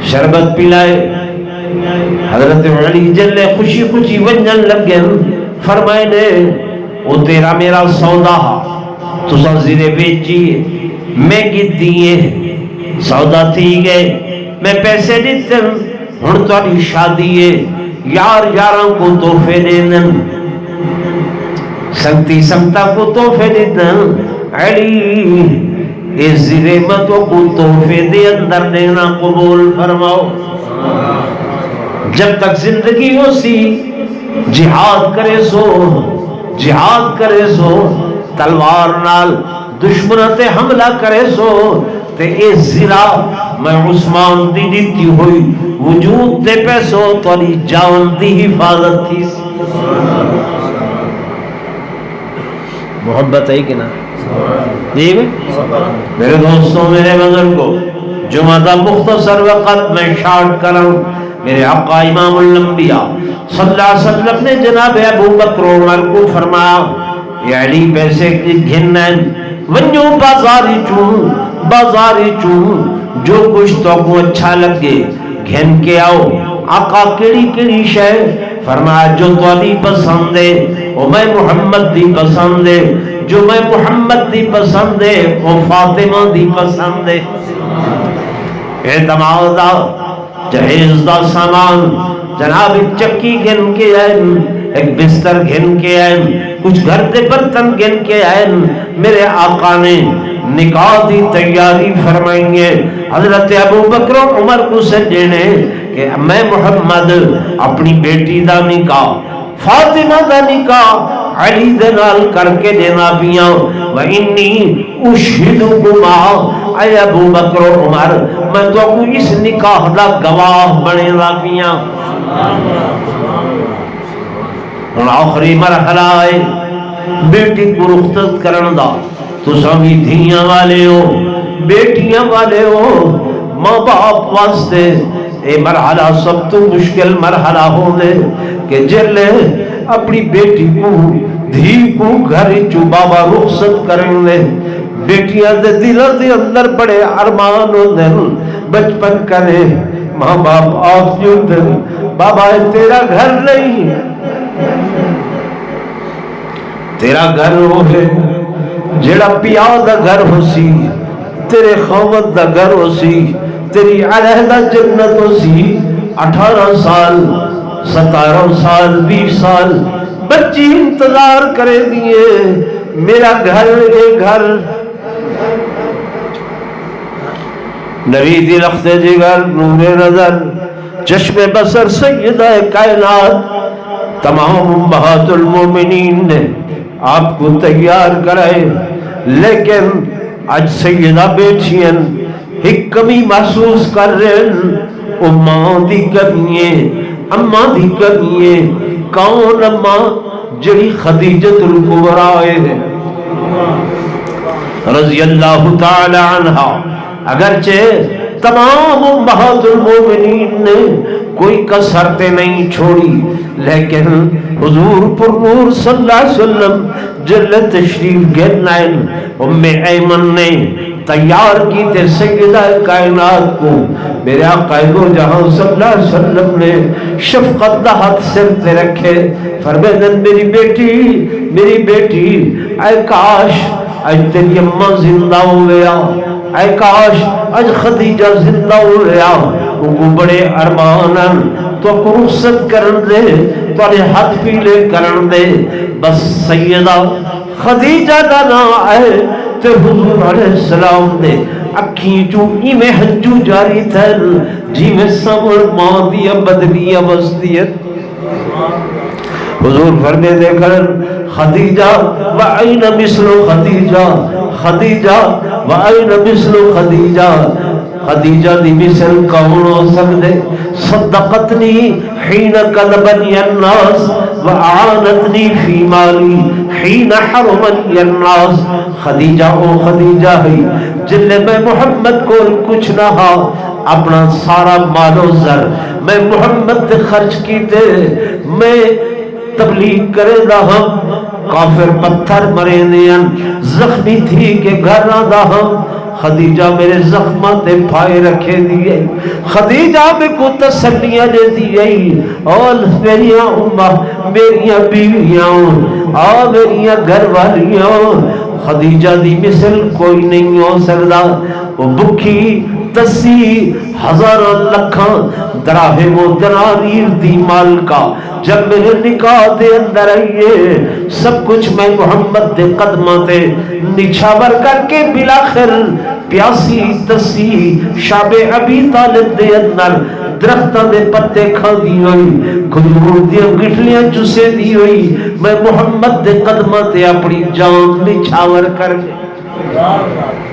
شربت پلائے، حضرت علی جلے خوشی خوشی ونجن لگے، فرمائے نے او تیرا میرا سودا تو زیرے بیچی میں گیتی ہے، سودا تھی گئے میں پیسے دیتے ہوں تو شادی ہے، یار یاراں کو تحفے دیندن، سنگتی سنگتا کو تحفے دیندن. علی اس نعمتوں کو تحفے دے اندر دینا قبول فرماؤ. جب تک زندگی ہو سی جہاد کرے سو، جہاد کرے سو، تلوار نال دشمن تے حملہ کرے سو تے اے زرا میں عثمان دی دیتی ہوئی وجود تے پیسو توری جان دی حفاظت تھی. محبت ہے کہ نا جی میرے دوستوں، میرے بزرگوں، جمعہ دا مختصر وقت میں شارٹ کروں. میرے آقا امام الانبیاء صلی اللہ علیہ وسلم نے جناب ابو بکر و عمر کو فرمایا یا علی پیسے کی گھنن ونجو بازاری چون، بازاری چون جو کچھ تو کو اچھا لگے گھن کے آؤ. آقا کیڑی کیڑی شے؟ فرمایا جو تو علی پسند ہے وہ میں محمد دی پسند ہے، جو میں محمد دی پسند ہے وہ فاطمہ دی پسند ہے. اعتماد دا جہیز دا سامان جناب چکی گھن کے آئیں، ایک بستر گھن کے آئیں، کچھ گھر دے برتن گھن کے آئیں. میرے آقا نے نکاح دی تیاری فرمائیں گے. حضرت ابو بکر و عمر کو سجنے کہ میں محمد اپنی بیٹی دا نکاح، فاطمہ دا نکاح علی دے نال کر کے دینا پیاں. وَإِنِّي أُشْهِدُكُمَا اے ابو بکر و عمر میں تو کو اس نکاح دا گواہ بنے لا پیاں. اور آخری مرحلہ ہے بیٹی کو رخصت کرن دا. تو سبھی دھیاں والے ہو، بیٹیاں والے ہو، ماں باپ واسطے اے مرحلہ سب تو مشکل مرحلہ ہو دے کہ جلے اپنی بیٹی کو دھی کو گھر چو بابا رخصت کریں دے. بیٹیاں دے دلوں دے اندر بڑے ارمان ہو دے، بچپن کرے ماں باپ آف جو دے بابا تیرا گھر نہیں، تیرا گھر ہو ہے جڑا پیا دا گھر ہو سی، تیرے خوت دا گھر ہو سی، تیری علیحدہ جنت ہو سی. 18 سال 17 سال 20 سال بچی انتظار کرے دیئے میرا گھر اے گھر. نبی دی رخت جگر نور نظر چشم بصر سیدہ کائنات تمام امہات المومنین نے آپ کو تیار کرائے. لیکن آج سیدہ بیٹھیں ایک کمی محسوس کر رہے ہیں. اماں دی کمیے، اماں دی کمیے. کون اماں؟ جڑی خدیجۃ الکبریٰ ہے رضی اللہ تعالی عنہ. اگرچہ تمام امہات المومنین نے کوئی کسرتے نہیں چھوڑی، لیکن حضور پر نور صلی اللہ علیہ وسلم جل تشریف گرنائن ام ایمن نے تیار کی تے سیدہ کائنات کو میرے آقا دو جہاں صلی اللہ علیہ وسلم نے شفقت دا ہاتھ سر تے رکھے. فرمائن میری بیٹی، میری بیٹی، اے کاش اج تیری اماں زندہ ہو گیا، اے کاش اج خدیجہ زندہ ہو گیا. وہ کو بڑے ارمان تو کو رخصت کرن دے، تو ہاتھ پیلے کرن دے. بس سیدہ خدیجہ دا نا آئے تے حضور علیہ السلام دے اکھیں چوں ایمیں ہنجو جاری تھل جی میں سمڑ ماں دیا بدلیا بستیت. حضور فرمے دے کر خدیجہ وَأَيْنَ مِثْلُ خدیجہ، خدیجہ وَأَيْنَ مِثْلُ خدیجہ. خدیجہ دی مثل کون ہو سکتے؟ صدقتنی حین کذبنی الناس وَأَعَانَتْنِي فِي مَالِي حین حرمنی الناس. خدیجہ او خدیجہ ہے جلے میں محمد کو کچھ نہ ہا، اپنا سارا مال و زر میں محمد تے خرچ کیتے، میں تبلیغ کرے دا ہم کافر پتھر مرے دیاں زخمی تھی کہ گھر نہ دا ہم. خدیجہ میرے زخمات پھائے رکھے دیئے، خدیجہ میں کو تسلیاں دے دیئے. اور میریاں امہ، میریاں بیویاں، اور میریاں گھر والیاں، خدیجہ دی مثل کوئی نہیں ہو سکتا. وہ بکھی 10,000 لکھاں دراہم و دنانیر دی مالکا جب میرے نکاح دے اندر آئیے سب کچھ میں محمد دے قدمہ تے نچھاور کر کے بلاخر پیاسی دسی شاب ابی طالب دے اندر درختہ دے پتے کھا دی ہوئی کھجور دی گٹھلیاں چسے دی ہوئی میں محمد دے قدمہ تے اپنی جان نچھاور کر کے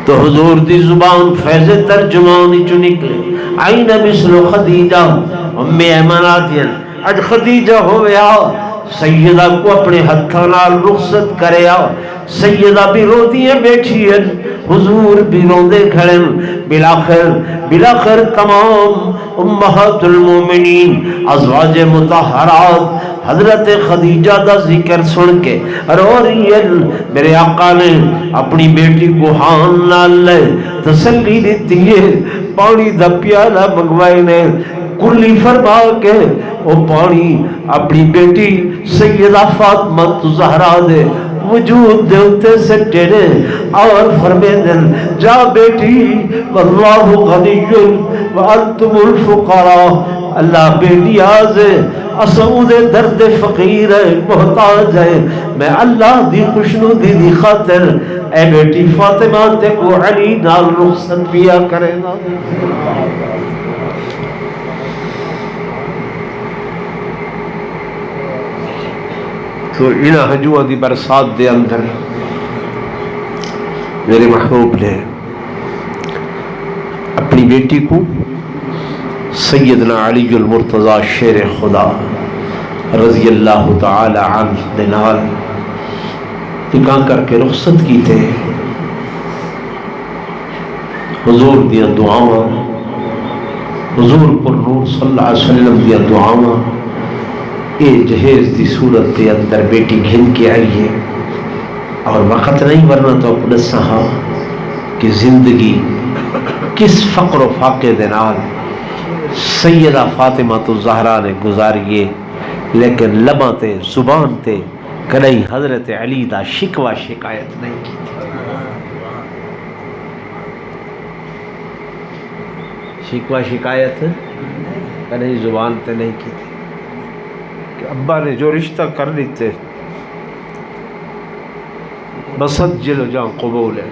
تو حضور دی زبان فیض ترجمانی چو نکلے آئینہ مثل خدیجہ ام ایماناتین اج خدیجہ ہویا سیدہ کو اپنے ہتھانال رخصت کریا سیدہ بھی رو دیئے بیٹھی ہیں حضور بھی رو دے کھڑیں بلاخر تمام امہات المومنین ازواج مطہرات حضرت خدیجہ دا ذکر سن کے رو رہی ہے میرے آقا نے اپنی بیٹی کو ہان نال لے تسلی دیتی ہے پانی دا پیالہ منگوائے نے کلی فرما کے وہ پانی اپنی بیٹی سیدہ فاطمہ زہرا دے وجود دے اتے سے ٹینے اور فرمے دن جا بیٹی واللہ غنی وانتم الفقراء اللہ بے نیاز ہے اسعود درد فقیر ہے محتاج ہے میں اللہ دی خوشنودی دی خاطر اے بیٹی فاطمہ تے کو علی نال رخصت پیا کرے نا تو انہاں ہجوہ دی برسات دے اندر میرے محبوب نے اپنی بیٹی کو سیدنا علی المرتضی شیر خدا رضی اللہ تعالی عنہ دنال نکاح کر کے رخصت کی تھے حضور دیا دعاواں حضور پر نور صلی اللہ علیہ وسلم دیا دعاواں اے جہیز دی صورت دے اندر بیٹی گھن کے آئی ہے اور وقت نہیں ورنہ تو اپنے سہا کہ زندگی کس فقر و فاقے دنال سیدہ فاطمہ تو زہرا نے گزاریے لیکن لباں تے زبان تے کدئی حضرت علی دا شکوہ شکایت نہیں کی تھی شکوہ شکایت کدئی زبان تے نہیں کی تھی کہ ابا نے جو رشتہ کر لیتے بس جلو جان قبول ہے